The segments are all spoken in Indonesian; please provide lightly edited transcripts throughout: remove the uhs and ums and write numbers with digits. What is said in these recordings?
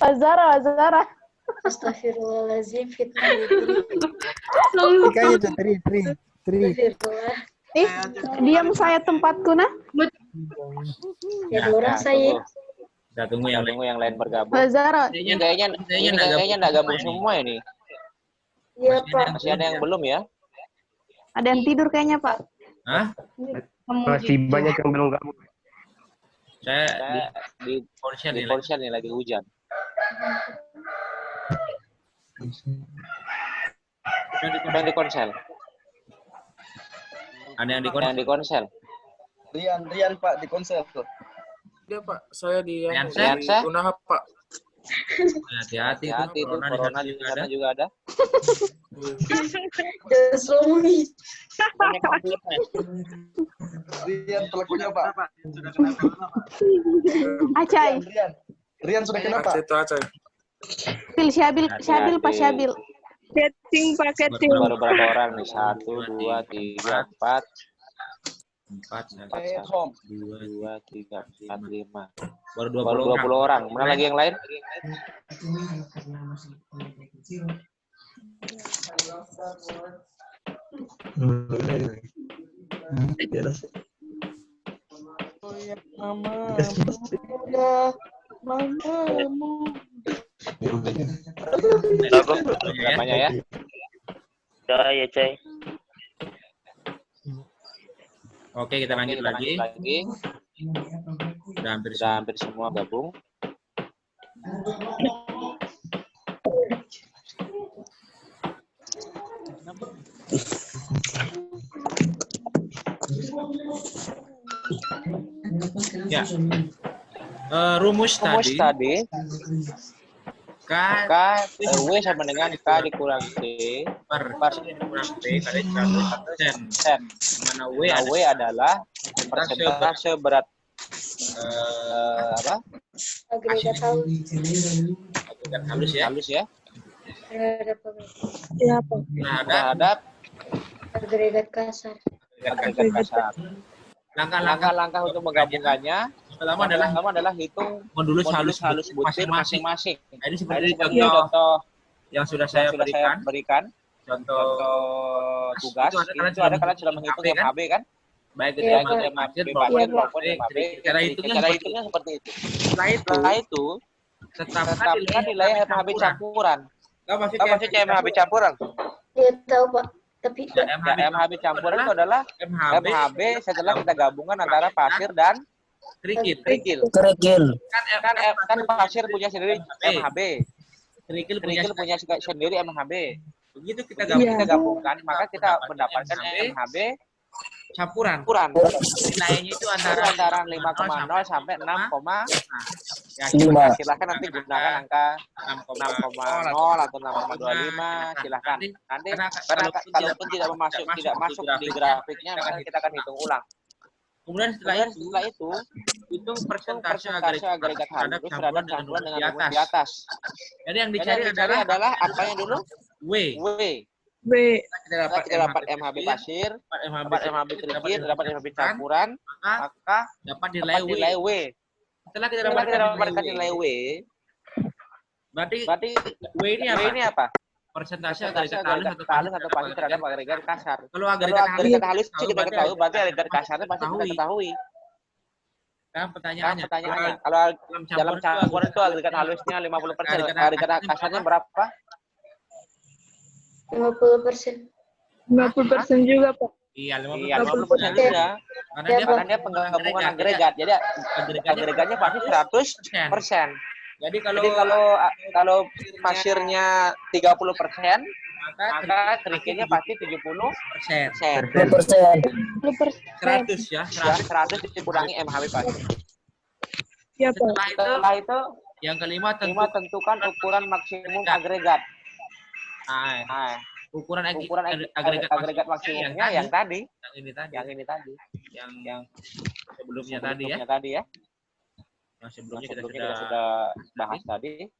Azara. Astagfirullahaladzim, fitnah. Ikannya tuh tri. Astagfirullah. Diam saya tempatku nah. Ya, orang saya. Kita tunggu yang lain bergabung. Azara. Kayaknya nggak gabung semua ini. Iya, Pak. Masih ada yang belum ya? Ada yang tidur kayaknya, Pak. Hah? Masih banyak yang belum gabung. Saya di Polsel nih lagi hujan. Ada yang di konsel. Ada yang di konsel. Rian Pak di konsel tuh. Iya Pak, saya di Riansa? Unaha Pak. Hati-hati itu corona di sana juga ada. Suami. Rian pelakunya Pak. Acai. Rian sudah kenapa? Acai. Syabil, Pak Syabil. Baru berapa orang nih? 1, 2, 3, 4. 4, 2, 3, 4, 5. Baru 20 orang. Mana lagi yang lain? Namanya ya? Ya, Cai. Oke, kita lanjut lagi. Udah hampir semua gabung. Ya. Rumus tadi K W sama dengan K dikurang T per dikurang P kali 100%. Mana W adalah persentase berat Agregat halus ya. Iya, Pak. Terhadap Agregat kasar. Langkah-langkah untuk menggabungkannya pertama adalah hitung modulus halus butir masing-masing. Ini seperti contoh yang sudah saya berikan. Contoh tugas itu ada kalian sudah menghitung MHB kan? Baik itu MHB maupun MHB. Cara hitungnya seperti itu. Setelah itu tetapkan nilai MHB campuran. Apa maksudnya MHB campuran? Iya, tahu, Pak. Tapi MHB campuran itu adalah MHB setelah kita gabungan antara pasir dan kerikil. Kan pasir punya sendiri MHB. Kerikil punya sendiri MHB. Begitu kita gabungkan, maka kita mendapatkan MHB campuran. Nilainya itu antara 5,0 sampai 6, ya, silahkan nanti gunakan angka 6,0 atau 6,25, silahkan. Nanti karena kalaupun tidak masuk di grafiknya, maka kita akan hitung ulang. Kemudian setelah itu hitung persentase agregat halus terhadap campuran dengan rumus di atas. Jadi yang dicari adalah apanya dulu? W. Kita dapat MHB pasir, dapat MHB kerikil, dapat MHB campuran, maka dapat nilai W. Setelah kita dapatkan nilai W, berarti W ini apa? Persentase agregat halus atau pasir terhadap agregat kasar. Kalau agregat halus sih kita ketahui, berarti agregat kasarnya pasti kita ketahui. Sekarang pertanyaannya, kalau dalam campuran itu agregat halusnya 50%, agregat kasarnya berapa? 50%. 50% juga, Pak. Iya, 50% juga. Karena dia penggabungan agregat. Jadi agregatnya pasti 100%. Jadi kalau pasirnya 30%, maka kerikilnya pasti 70%. 100 ya, 100 dikurangi MHB pasir. Iya, Pak. Setelah itu yang kelima tentukan ukuran maksimum agregat. Ukuran agregat maksimumnya yang ini tadi, yang sebelumnya tadi ya. Yang sebelumnya kita sudah bahas tadi.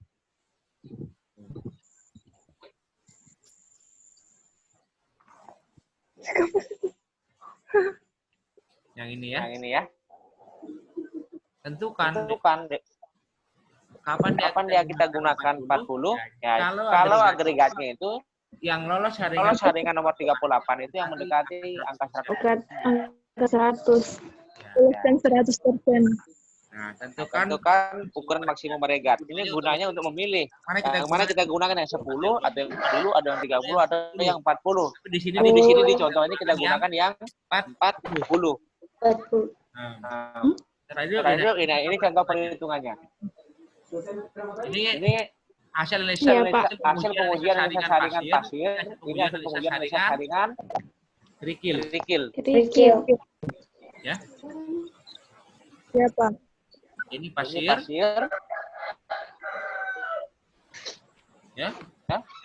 Yang ini ya. Tentukan Kapan dia kita gunakan 40? Ya, kalau agregatnya itu yang lolos saringan nomor 38 itu yang mendekati angka 100. Dekat angka 100. Tuliskan 100%. Nah, tentukan ukuran maksimum agregat. Ini gunanya untuk memilih yang mana kita gunakan, yang 10, atau yang 20, ada yang 30, ada yang 40. Di sini di contoh ini kita gunakan yang 40. 40. Terakhir ini contoh perhitungannya. Ini hasil pengujian saringan pasir. Ini hasil pengujian saringan kerikil. Kerikil. Ya. Siapa? Ini pasir. Ya.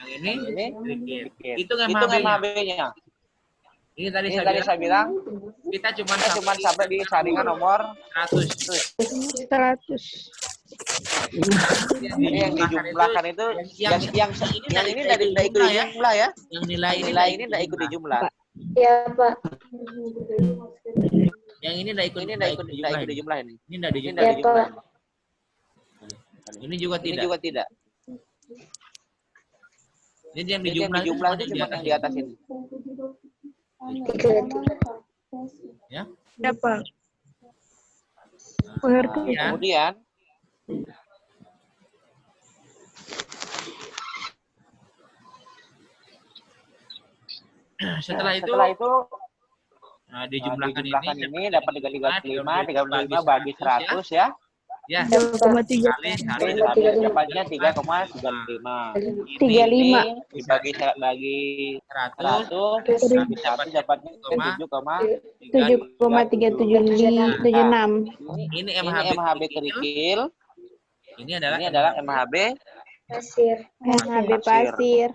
Yang ini kerikil. Itu MHB-nya. Ini tadi saya bilang kita cuma sampai di saringan nomor 100. Ini yang dijumlahkan itu yang ini dari ikut dijumlah ya. Yang nilai ini tidak ikut dijumlah. Iya, Pak. Yang ini tidak ikut dijumlah ini. Ini tidak Iya, dijumlah. Pak. Ini juga tidak. Ini yang dijumlah itu cuma yang di atas ini. 33. Ya. Siapa? Pengertian. Kemudian setelah itu dijumlahkan ini dapat 35 bagi 100 ya. Ya. 3,3. Dapatnya 3,35. 35. Dibagi 100 dapatnya 7,376. Ini MHB kerikil. Ini adalah MHB Pasir. MHB pasir.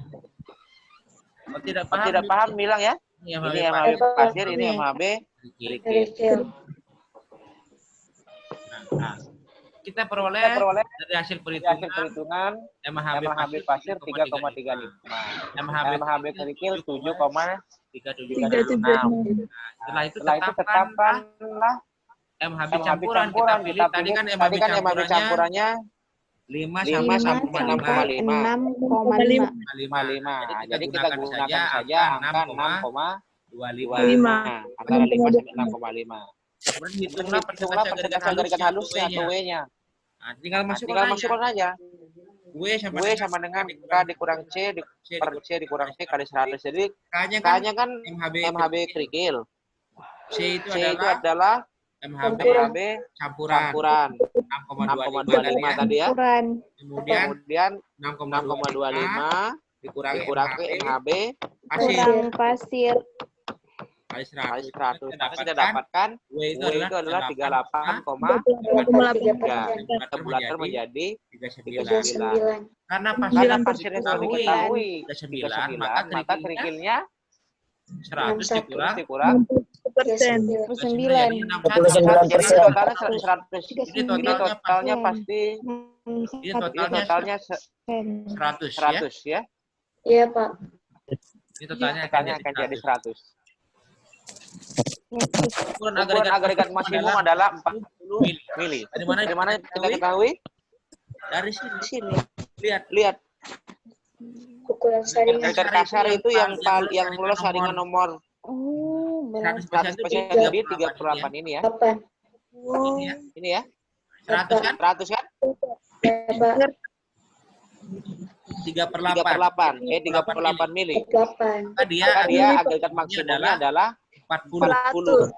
Tidak paham bilang ya. Ini MHB pasir, ini MHB kerikil. Kerikil. Nah, kita peroleh dari hasil perhitungan MHB pasir 3,35. MHB kerikil 7,376. Setelah itu tetapkanlah MHB campuran. Kita pilih tadi kan MHB campurannya 5 sama 6,5. Jadi kita gunakan saja angka 6,25. Antara 5 sampai 6,5. Kemudian hitunglah persentase agregat halusnya atau W-nya. Nah, tinggal masukkan aja. W sama dengan K dikurang C per C dikurang C kali 100. Jadi K-nya kan MHB kerikil. C itu adalah MHB campuran 6,25 tadi ya. Kemudian 6,25 dikurangi MHB pasir. Kali 100. Maka kita dapatkan W itu adalah 38,3. Kita bulatkan menjadi 39. Karena pasirnya sudah diketahui 39, maka kerikilnya 100 dikurang 9%. Jadi totalnya 100. Ini totalnya pasti totalnya 100 ya. Iya, Pak. Ini totalnya akan jadi 100. Ukuran agregat maksimum adalah 40 mili. Dari mana kita ketahui? Dari sini. Lihat. Ukuran saringan. Agregat kasar itu yang lolos saringan nomor 100% jadi 38 ini ya. 8. Ini ya. 100 kan? Ya, Pak. 3/8. 38 mili. 8. Dia agregat maksimumnya adalah 40.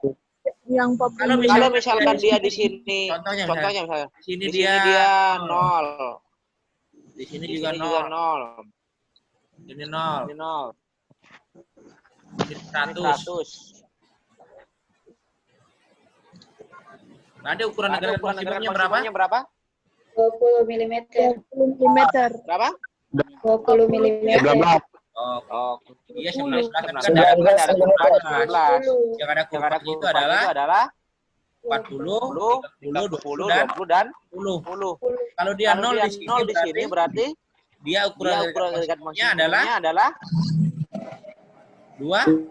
Yang 40. Kalau misalkan dia di sini, contohnya misalnya, di sini dia 0. Di sini juga 0. Ini 0. Ini 100. Tadi ukuran agregat maksimumnya berapa? 20 mm. 20 mm. Berapa? 20 mm. 19. Oh, iya 19. Kan ada 19. 19. Yang ada kurva itu adalah 40, 20 dan 10. Kalau dia 0 di sini berarti dia ukuran agregat maksimumnya adalah 20.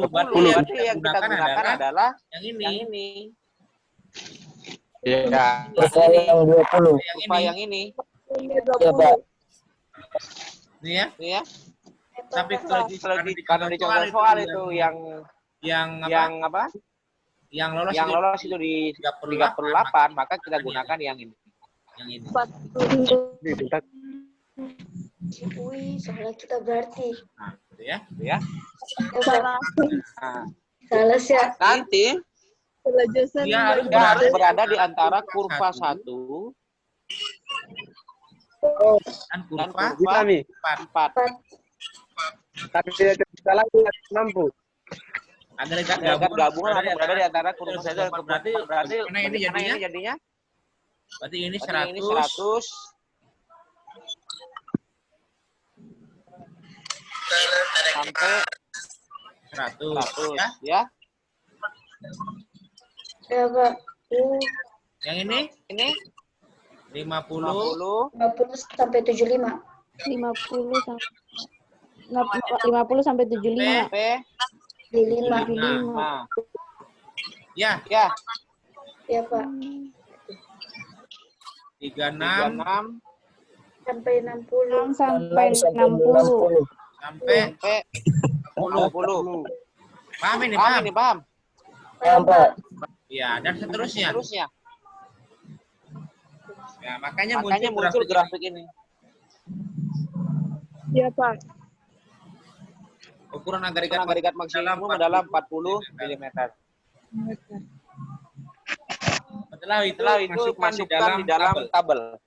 Berarti yang kita gunakan adalah yang ini. Ya. Yang 20. Lupa yang ini. Ya, Pak. Ini ya. Ini ya. Tapi Pak. kalau di contoh soal itu yang apa? Yang lolos itu di 38, maka kita gunakan yang ini. Yang ini. Wih, salah kita berarti. Nah, itu ya. Itu ya. Salah. Nah, Salah sih. nanti Pelajaran dia harus berada di antara kurva 1 dan kurva 4. Tapi tidak salah mampu. Agregat gabungan harus berada di antara kurva 1 dan kurva 4. Berarti mana ini jadinya? Berarti ini 100 sampai 100 ya. Ya, Pak. Yang ini 50 50 sampai 75. 50 sampai 75. sampai 75. 5. Ya, Ya, Pak. 36 Sampai 60. 6 sampai 60. sampai 10. Paham ini, paham. Ya, Pak. Ya, dan seterusnya. Ya, makanya muncul grafik ini. Iya, Pak. Ukuran agregat maksimum adalah 40 mm. Setelah itu masukkan di dalam tabel.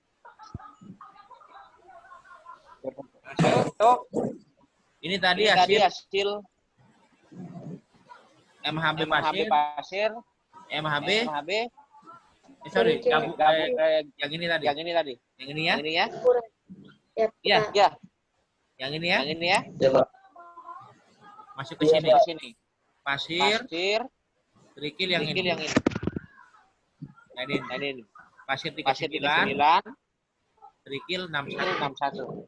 Ini tadi hasil MHB pasir, MHB. Sorry, yang ini tadi. Yang ini ya. Ya, Pak. Ya. Yang ini ya. Ya, Pak. Masuk ke sini. Pasir, kerikil yang ini. Nah, ini. Pasir 39, kerikil 61.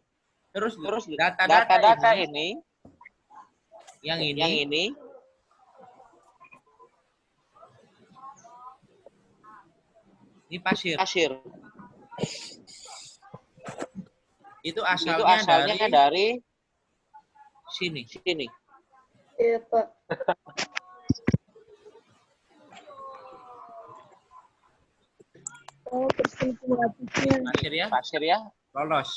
Terus data-data ini yang ini pasir. Itu asalnya dari sini. Ya, Pak. Oh, persen kumulatifnya. Pasir ya. Lolos.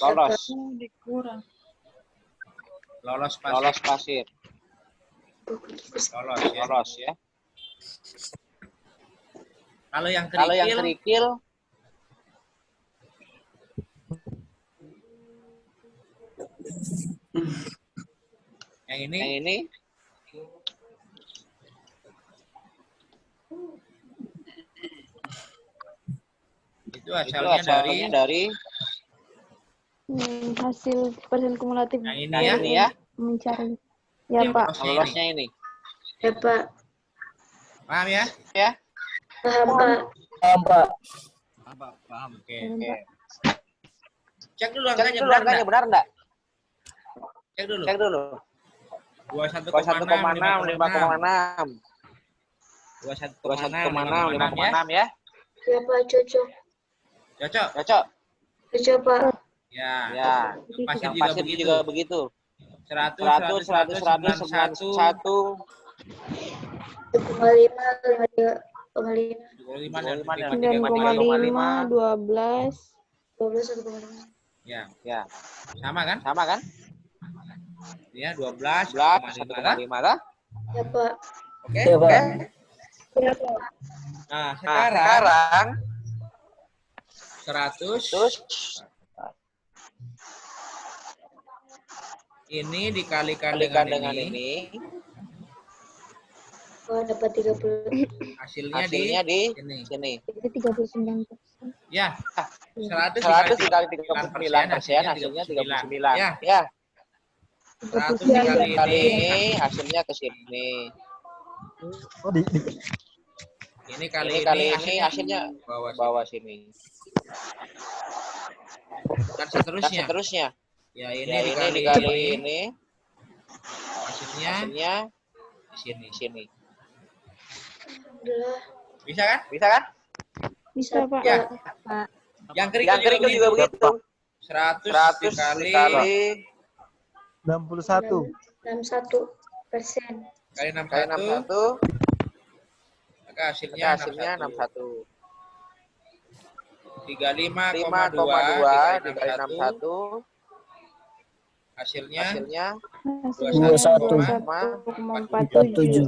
Lolos pasir. Lolos ya. Kalau yang kerikil yang ini itu asalnya dari Hasil persen kumulatif. yang ini ya. Mencari. Ya, Pak. Lolosnya ini. Ya, Pak. Paham ya? Paham, Pak. Paham. Oke. Paham, Cek dulu angkanya benar enggak? Cek dulu. 21,6, 5,6. 21,6, 5,6 ya. Ya, Pak. Cocok. Cocok. Cocok, Pak. Ya. Pasir juga begitu. 100, 100, 100, 1, 1,5, 9,5, 12. 1,5. Ya. Sama kan? Ya, 12, 1,5 lah. Ya, Pak. Oke. Ya, Pak. Ya, Pak. Nah, sekarang 100 ini dikalikan dengan ini. Oh, dapat 30. Hasilnya di sini. Jadi 39%. Ya. 100 dikali 39%, hasilnya 39. Ya. 100 dikali ini, hasilnya ke sini. Ini kali ini hasilnya bawah sini. Dan seterusnya. Ya, ini dikali ini. Hasilnya di sini. Alhamdulillah. Bisa kan? Bisa, Pak. Ya. Pak. Yang kerikil juga begitu. 100 dikali 61. 61%. kali 61. Maka hasilnya 61. 35,2 dikali 61. Hasilnya 21,47.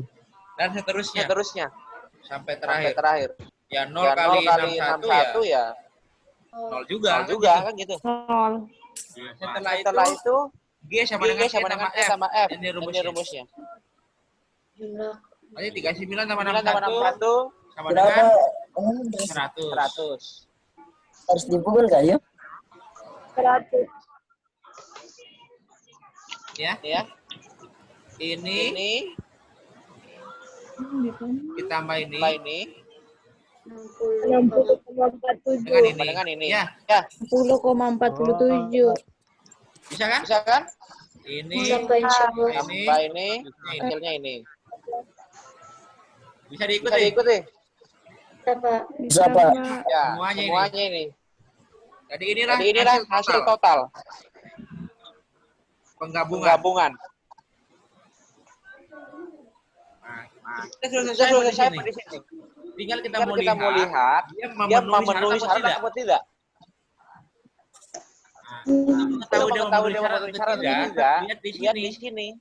dan seterusnya. Sampai terakhir. Ya 0 kali 61 ya 0 juga kan gitu. 0. Setelah itu G sama dengan E sama F. Ini rumusnya. Jumlah Nanti 39 tambah 61 sama dengan 100. Harus dipukul nggak ya? 100. Ya. Ini ditambah ini 60,47. dengan ini. Ya. 10,47. Bisa kan? Ini Sampai insyaallah. ini hasilnya ini. Bisa diikuti. Bisa, Pak. Bisa, Pak. Ya, semuanya ini. Jadi inilah hasil total. Penggabungan. Kita sudah selesai di sini. Tinggal kita mau lihat dia memenuhi syarat atau tidak. Tahu dia memenuhi syarat atau tidak, lihat di sini.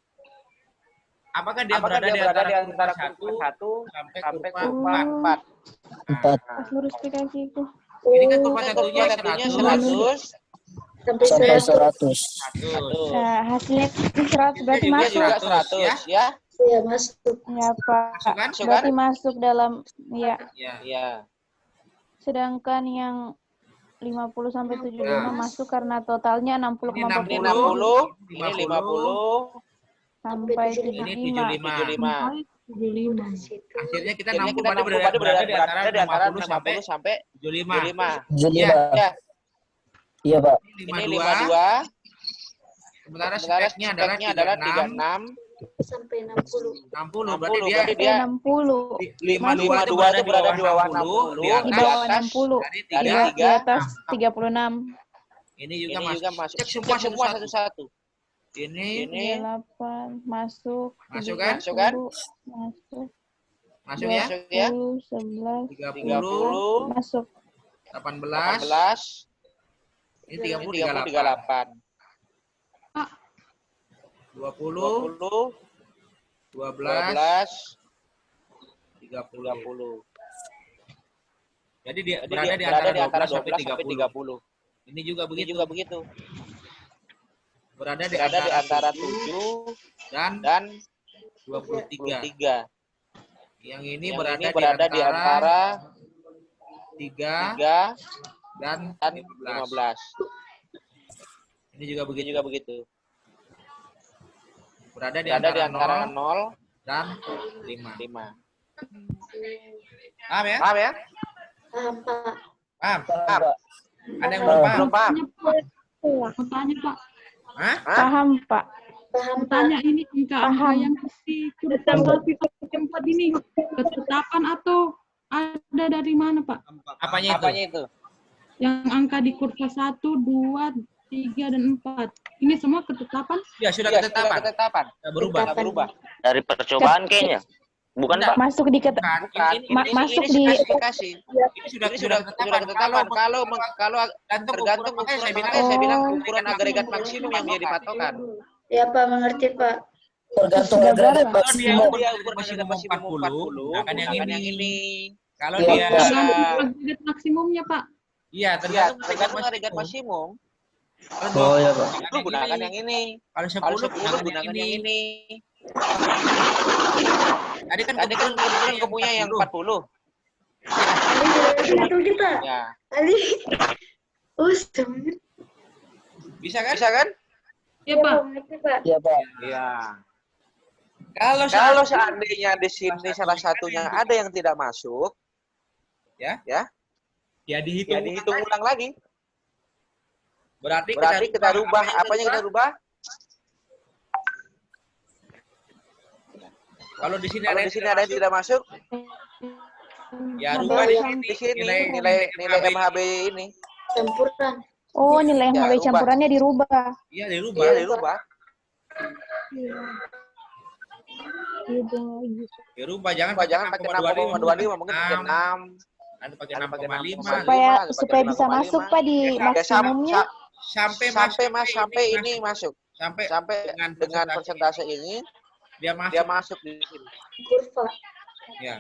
Apakah dia berada di antara kurva 1 sampai kurva 4? 4. Pas lurus kakiku. Ini kan kurva satunya 100 Sampai Sampai 100. 100. Nah, hasilnya 100 berarti Juga masuk. 100 ya. Ya, masuk. Ya, Pak. Masuk Berarti masuk dalam ya. Ya. Sedangkan yang 50 sampai 75 masuk karena totalnya Ini 60,40 60, ini 50, sampai ini 75. 75. Situ. Akhirnya kita nampung berada di antara 60 sampai 75. 75. Ya. Iya, Pak. Ini 52. Sementara speknya adalah 36. Sampai 60. 60 berarti dia 60. 52 itu berada di bawah 60, Di bawah 60. dari Di atas 36. Ini juga masuk. Cek semua satu-satu. Ini 8 masuk. Masuk kan? 30 masuk. masuk ya. 20, 11, 30, masuk. 18. Ini 30, 38. 20, 12, 30. Jadi dia berada di antara 12 sampai 30. Ini juga begitu. Berada di antara 7 dan 23. Yang ini berada di antara 3 dan 15. Ini juga begitu. Berada di antara 0 dan 5. Paham ya? Paham, Pak. Paham? Pak. Ada yang belum paham? Mau tanya, Pak. Hah? Paham, Pak. Paham, Pak. Tanya ini angka-angka yang di kurva 1 ini ketetapan atau ada dari mana, Pak? Apanya itu? Yang angka di kurva 1, 2, 3, dan 4. Ini semua ketetapan? Ya, sudah ketetapan. Berubah. Dari percobaan kayaknya. Bukan, Pak? Masuk di masuk di spesifikasi. Ini sudah ketetapan. Kalau tergantung ukuran, saya bilang ukuran agregat maksimum yang menjadi patokan. Ya, Pak, mengerti, Pak. Tergantung agregat Kalau dia maksimum. ukuran agregat maksimum 40, akan yang ini. Kalau Iya, dia Agregat maksimumnya, Pak. iya tergantung agregat maksimum. Oh, ya, Pak. Itu gunakan yang ini. Kalau 10 gunakan yang ini. Tadi kan kepunya yang 40. Betul kita. Ya. Ali. Oh, sebenarnya. Bisa kan? Ya, Pak. Mengerti, Pak. Iya, Pak. Iya. Kalau seandainya di sini salah satunya ada yang tidak masuk, ya dihitung ulang lagi. Berarti kita rubah. Apanya kita rubah? Kalau di sini ada yang tidak masuk, Ya, MHB rubah di campuran. sini nilai MHB ini. Campuran. Oh, nilai Ya, MHB rubah. campurannya dirubah. Iya, dirubah. Gitu lagi. Dirubah, jangan pakai 6,25, mungkin pakai 6. Nanti pakai 6,5. Supaya bisa masuk Pak di maksimumnya. Sampai ini masuk. Sampai dengan persentase ini dia masuk di sini. Kurva. Ya.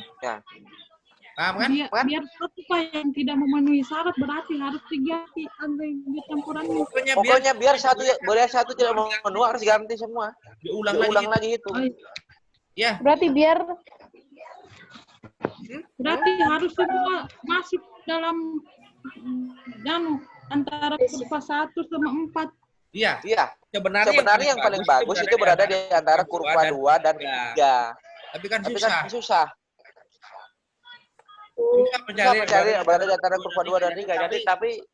Paham kan? Biar satu Pak yang tidak memenuhi syarat berarti harus diganti angka campurannya. Pokoknya biar satu tidak memenuhi harus ganti semua. Diulang lagi itu. Oh, Ya. Berarti biar harus semua masuk dalam antara kurva 1 sama 4. Iya. Sebenarnya yang paling bagus itu berada di antara kurva 2 dan 3. Tapi kan susah. Susah mencari berada di antara kurva 2 dan 3. Jadi tapi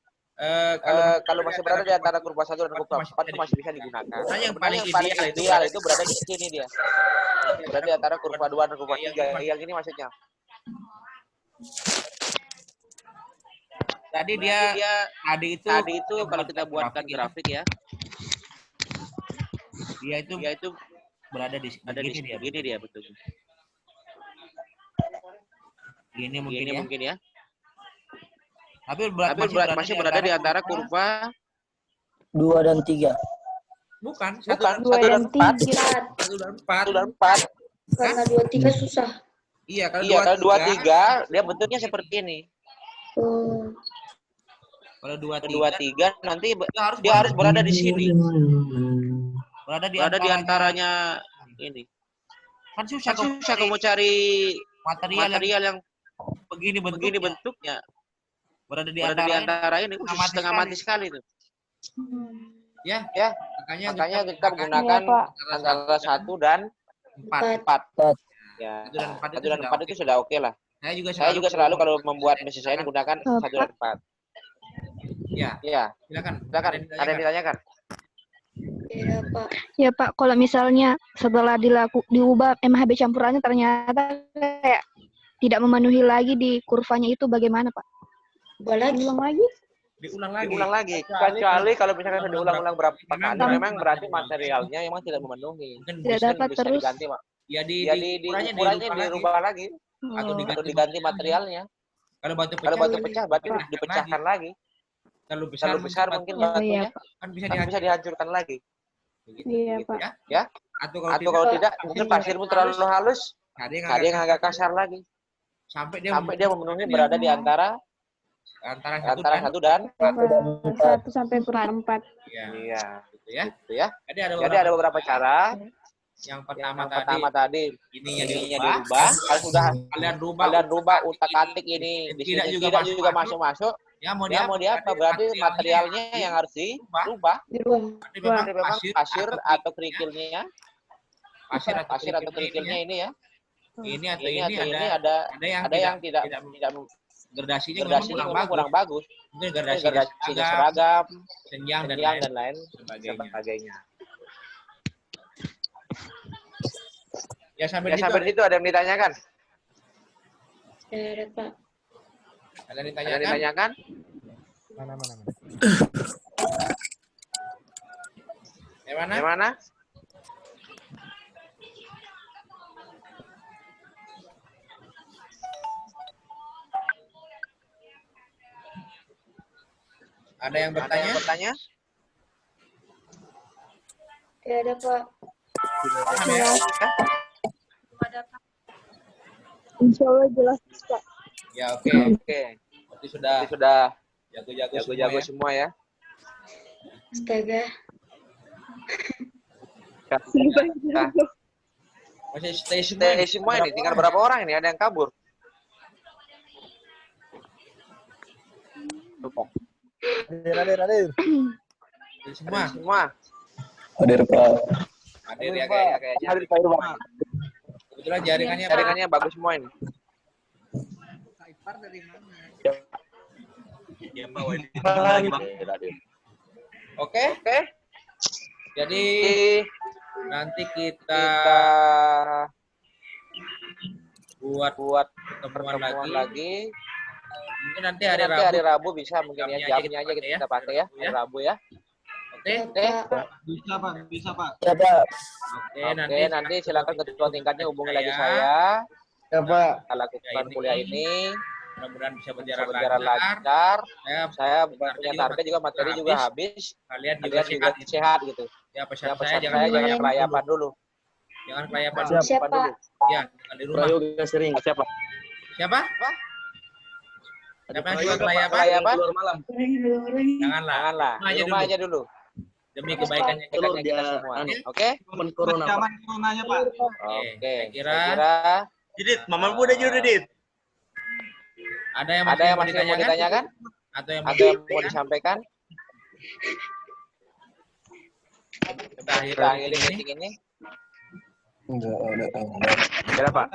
kalau masih berada di antara kurva 1 dan kurva 4 itu masih bisa digunakan. Nah, yang paling ideal itu berada di sini dia. Berada di antara kurva 2 dan kurva 3. Yang ini maksudnya. Tadi itu kalau kita buatkan grafik ya. Dia itu berada di sini dia betul. Gini mungkin ya. Tapi masih berada di antara kurva 2 dan 3. bukan 2 dan 3. 1 dan 4. Karena 2, 3 susah. Iya, kalau 2, 3 dia bentuknya seperti ini. Oh. Kalau 2, 3 nanti dia harus berada di sini. Berada di antaranya ini. Kan susah kamu cari material yang begini bentuknya. Berada di antara ini setengah mati sekali itu. Ya. Makanya kita gunakan antara 1 dan 4. Ya, 1 dan 4 itu sudah oke lah. Saya juga selalu kalau membuat mesin saya gunakan 1 dan 4. Ya. Silakan. Ada yang ditanyakan? Iya, Pak. Ya Pak, kalau misalnya setelah diubah MHB campurannya ternyata kayak tidak memenuhi lagi di kurvanya itu bagaimana Pak? Diulang lagi. Kecuali kalau misalkan diulang-ulang berapa kali, memang berarti materialnya memang tidak memenuhi. Tidak dapat bisa terus. diganti, Pak. Ya ukurannya dirubah lagi. Atau diganti materialnya. Kalau batu pecah berarti dipecahkan lagi. Terlalu besar mungkin batunya kan bisa dihancurkan lagi. Iya, Pak. Ya. Atau kalau tidak mungkin pasirmu terlalu halus, ada yang agak kasar lagi. Sampai dia memenuhi berada di antara 1 dan 1 sampai kurva 4. Iya, gitu ya. Jadi ada beberapa cara. Yang pertama tadi ininya dirubah. Kalau sudah kalian rubah utak-atik ini di sini tidak juga masuk. Ya mau dia apa? Berarti materialnya yang harus dirubah. Berarti memang pasir atau kerikilnya. Pasir atau kerikilnya ini ya. Ini ada yang tidak gradasinya kurang bagus. Mungkin gradasinya seragam, senjang dan lain sebagainya. Ya sampai di situ ada yang ditanyakan? Ada, Pak. Ada yang ditanyakan? Mana? Yang mana? Ada yang bertanya? Ya, ada, Pak. Insya Allah jelas Pak. Ya oke. Berarti sudah jago-jago semua ya. Astaga. Nah, masih stay semua ini. Tinggal berapa orang ini? Ada yang kabur? Hadir. Semua. Hadir Pak. Hadir ya kayaknya. Hadir Pak Irwan. Kebetulan jaringannya bagus semua ini. Oke. Jadi nanti kita buat pertemuan lagi. Mungkin nanti hari Rabu bisa mungkin ya jamnya aja kita pakai ya, hari Rabu ya. Oke. Bisa Pak, bisa Pak. Ya Pak. Oke, nanti silakan ketua tingkatnya hubungi lagi saya. Ya Pak. Kita lakukan kuliah ini. Mudah-mudahan bisa Berjalan berjalan lancar. lancar. Saya punya target juga materi juga habis. Kalian Kalian juga sehat gitu. Ya, Ya pesan pesan saya saya jangan kelayapan dulu. jangan kelayapan. Siapa? dulu. Ya, tinggal di rumah. Prayoga sering. Siapa? Siapa? Siapa yang suka kelayapan? Kelayapan? Keluar malam. Janganlah. Janganlah. Rumah Di aja rumah dulu. aja dulu. Demi kebaikannya kita. Kebaikannya kita semua. Oke? Teman corona Pak. Oke. Oke. Saya kira Saya kira Didit, mama udah juga Didit. ada yang ada yang mau masih mau ditanyakan atau yang atau yang mau disampaikan? kita Kita akhiri akhiri ini. meeting ini. Enggak ada. Kira Pak.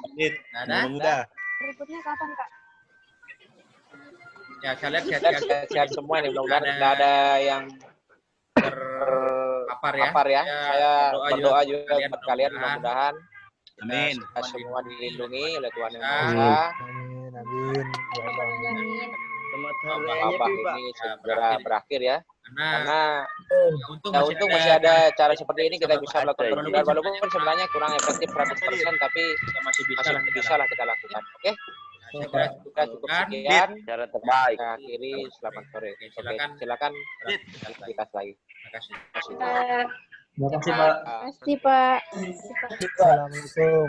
Didit, Ada? mudah. Berikutnya kapan, Kak? Ya, saya lihat Kita sehat semua nih, mudah-mudahan tidak ada yang terpapar ya. terpapar ya. Saya berdoa juga kalian buat kalian mudah-mudahan. mudah-mudahan Amin. kita semua dilindungi oleh Tuhan Yang Amin. Maha Esa. Selamat Wabah hari raya ini Pak. segera berakhir ya. Karena Karena untung ya untung masih ada cara seperti ini kita bisa melakukan penundaan walaupun sebenarnya kurang efektif 100% tapi kita masih bisa masih lah bisa lah kita lakukan. Oke, Saya kira kita cukup kan. sekian. Cara terbaik. Kita akhiri, selamat sore. Oke, Oke, silakan. silakan Beraktivitas aktivitas lagi. lagi. Terima kasih. Terima kasih. Terima kasih Pak. Pasti, Pak. Assalamualaikum.